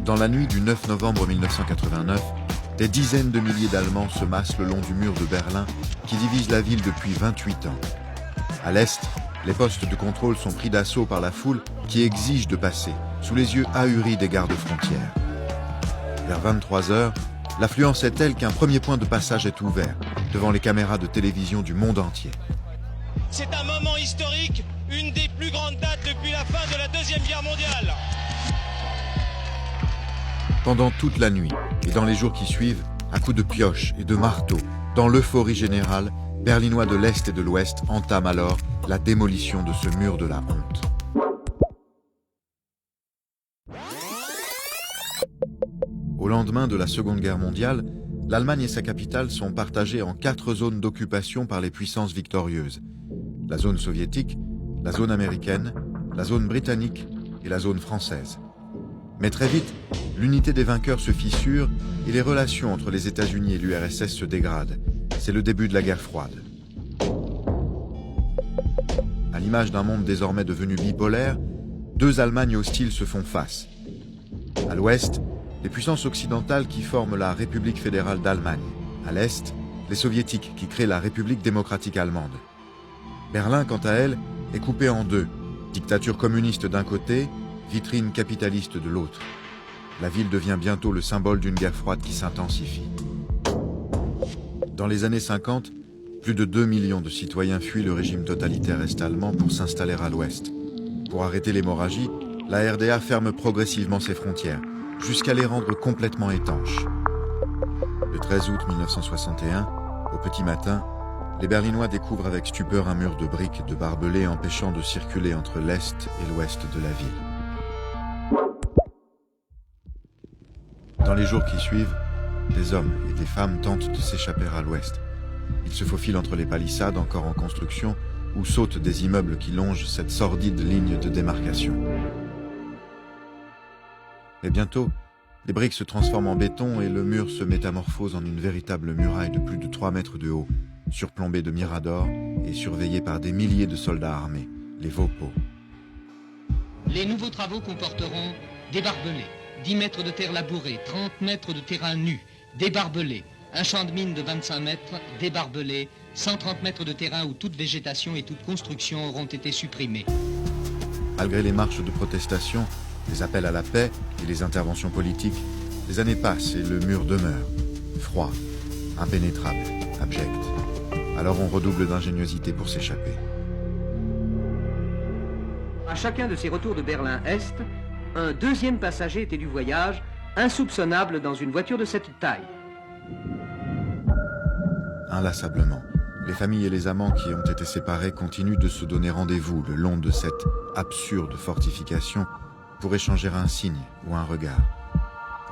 Dans la nuit du 9 novembre 1989, des dizaines de milliers d'Allemands se massent le long du mur de Berlin qui divise la ville depuis 28 ans. À l'est, les postes de contrôle sont pris d'assaut par la foule qui exige de passer, sous les yeux ahuris des gardes-frontières. Vers 23 heures, l'affluence est telle qu'un premier point de passage est ouvert, devant les caméras de télévision du monde entier. C'est un moment historique, une des plus grandes dates depuis la fin de la Deuxième Guerre mondiale. Pendant toute la nuit et dans les jours qui suivent, à coups de pioche et de marteau, dans l'euphorie générale, Berlinois de l'Est et de l'Ouest entament alors la démolition de ce mur de la honte. Au lendemain de la Seconde Guerre mondiale, l'Allemagne et sa capitale sont partagées en 4 zones d'occupation par les puissances victorieuses. La zone soviétique, la zone américaine, la zone britannique et la zone française. Mais très vite, l'unité des vainqueurs se fissure et les relations entre les États-Unis et l'URSS se dégradent. C'est le début de la guerre froide. À l'image d'un monde désormais devenu bipolaire, 2 Allemagnes hostiles se font face. À l'ouest, les puissances occidentales qui forment la République fédérale d'Allemagne. À l'est, les soviétiques qui créent la République démocratique allemande. Berlin, quant à elle, est coupée en 2. Dictature communiste d'un côté, vitrine capitaliste de l'autre. La ville devient bientôt le symbole d'une guerre froide qui s'intensifie. Dans les années 50, plus de 2 millions de citoyens fuient le régime totalitaire est-allemand pour s'installer à l'ouest. Pour arrêter l'hémorragie, la RDA ferme progressivement ses frontières, jusqu'à les rendre complètement étanches. Le 13 août 1961, au petit matin, les Berlinois découvrent avec stupeur un mur de briques et de barbelés empêchant de circuler entre l'est et l'ouest de la ville. Dans les jours qui suivent, des hommes et des femmes tentent de s'échapper à l'ouest. Ils se faufilent entre les palissades encore en construction ou sautent des immeubles qui longent cette sordide ligne de démarcation. Mais bientôt, les briques se transforment en béton et le mur se métamorphose en une véritable muraille de plus de 3 mètres de haut, surplombée de miradors et surveillée par des milliers de soldats armés, les Vaupeaux. Les nouveaux travaux comporteront des barbelés, 10 mètres de terre labourée, 30 mètres de terrain nu, des barbelés, un champ de mine de 25 mètres, des barbelés, 130 mètres de terrain où toute végétation et toute construction auront été supprimées. Malgré les marches de protestation, les appels à la paix et les interventions politiques, les années passent et le mur demeure, froid, impénétrable, abject. Alors on redouble d'ingéniosité pour s'échapper. À chacun de ces retours de Berlin-Est, un deuxième passager était du voyage, insoupçonnable dans une voiture de cette taille. Inlassablement, les familles et les amants qui ont été séparés continuent de se donner rendez-vous le long de cette absurde fortification pour échanger un signe ou un regard.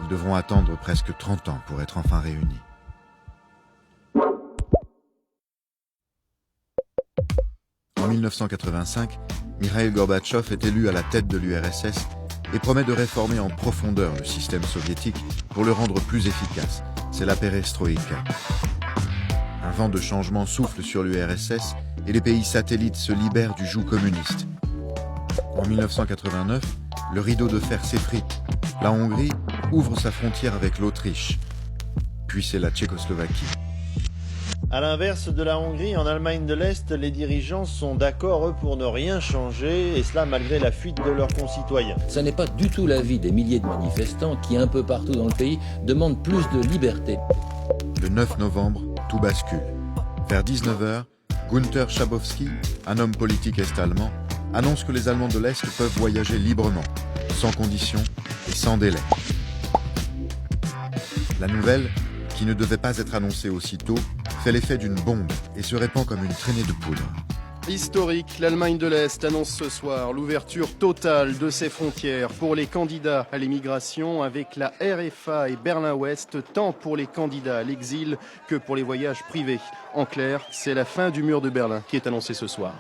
Ils devront attendre presque 30 ans pour être enfin réunis. En 1985, Mikhaïl Gorbatchev est élu à la tête de l'URSS et promet de réformer en profondeur le système soviétique pour le rendre plus efficace. C'est la perestroïka. Un vent de changement souffle sur l'URSS et les pays satellites se libèrent du joug communiste. En 1989, le rideau de fer s'effrite. La Hongrie ouvre sa frontière avec l'Autriche. Puis c'est la Tchécoslovaquie. À l'inverse de la Hongrie, en Allemagne de l'Est, les dirigeants sont d'accord pour ne rien changer, et cela malgré la fuite de leurs concitoyens. Ça n'est pas du tout l'avis des milliers de manifestants qui, un peu partout dans le pays, demandent plus de liberté. Le 9 novembre, tout bascule. Vers 19h, Günther Schabowski, un homme politique est-allemand, annonce que les Allemands de l'Est peuvent voyager librement, sans conditions et sans délai. La nouvelle, qui ne devait pas être annoncée aussitôt, fait l'effet d'une bombe et se répand comme une traînée de poudre. Historique, l'Allemagne de l'Est annonce ce soir l'ouverture totale de ses frontières pour les candidats à l'émigration avec la RFA et Berlin-Ouest, tant pour les candidats à l'exil que pour les voyages privés. En clair, c'est la fin du mur de Berlin qui est annoncée ce soir.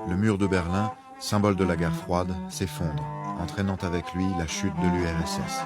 Le mur de Berlin, symbole de la guerre froide, s'effondre, entraînant avec lui la chute de l'URSS.